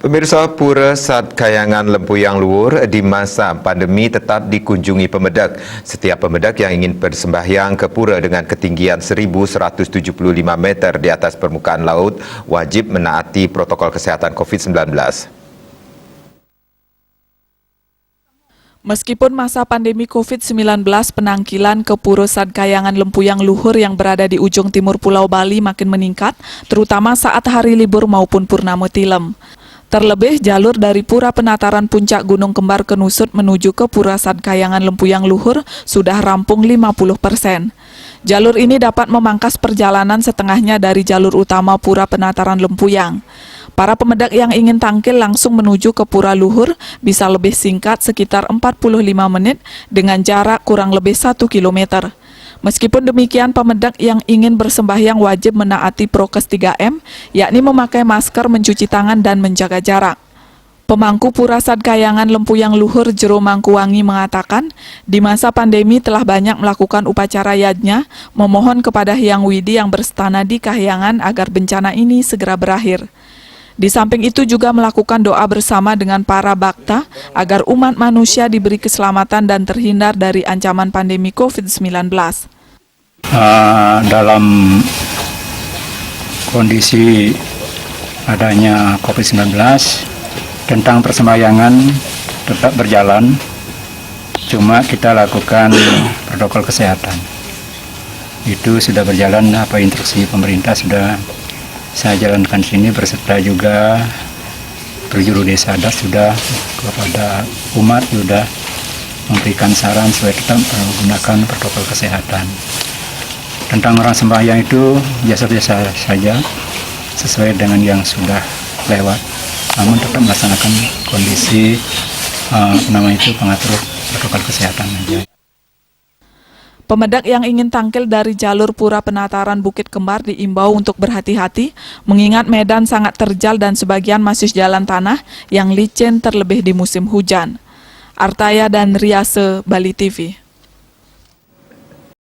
Pemirsa, Pura Sat Kayangan Lempuyang Luhur di masa pandemi tetap dikunjungi pemedak. Setiap pemedak yang ingin bersembahyang ke pura dengan ketinggian 1.175 meter di atas permukaan laut wajib menaati protokol kesehatan COVID-19. Meskipun masa pandemi COVID-19, penangkilan ke Pura Sat Kayangan Lempuyang Luhur yang berada di ujung timur Pulau Bali makin meningkat, terutama saat hari libur maupun purnama tilem. Terlebih, jalur dari Pura Penataran Puncak Gunung Kembar Kenusut menuju ke Pura Sat Kayangan Lempuyang Luhur sudah rampung 50%. Jalur ini dapat memangkas perjalanan setengahnya dari jalur utama Pura Penataran Lempuyang. Para pemedak yang ingin tampil langsung menuju ke Pura Luhur bisa lebih singkat sekitar 45 menit dengan jarak kurang lebih 1 kilometer. Meskipun demikian, pemedak yang ingin bersembahyang wajib menaati prokes 3M, yakni memakai masker, mencuci tangan, dan menjaga jarak. Pemangku Pura Sat Kayangan Lempuyang Luhur Jero Mangkuwangi mengatakan, di masa pandemi telah banyak melakukan upacara yajna, memohon kepada Hyang Widi yang berstana di Kahyangan agar bencana ini segera berakhir. Di samping itu juga melakukan doa bersama dengan para bakta agar umat manusia diberi keselamatan dan terhindar dari ancaman pandemi COVID-19. Dalam kondisi adanya COVID-19, tentang persembahyangan tetap berjalan, cuma kita lakukan protokol kesehatan. Itu sudah berjalan, apa instruksi pemerintah sudah saya jalankan sini, berserta juga berjuru desa adat sudah kepada umat sudah memberikan saran supaya tetap menggunakan protokol kesehatan. Tentang orang sembahyang itu biasa-biasa saja, sesuai dengan yang sudah lewat, namun tetap melaksanakan kondisi pengatur protokol kesehatan saja. Pemedak yang ingin tampil dari jalur Pura Penataran Bukit Kembar diimbau untuk berhati-hati, mengingat medan sangat terjal dan sebagian masih jalan tanah yang licin terlebih di musim hujan. Artaya dan Riase, Bali TV.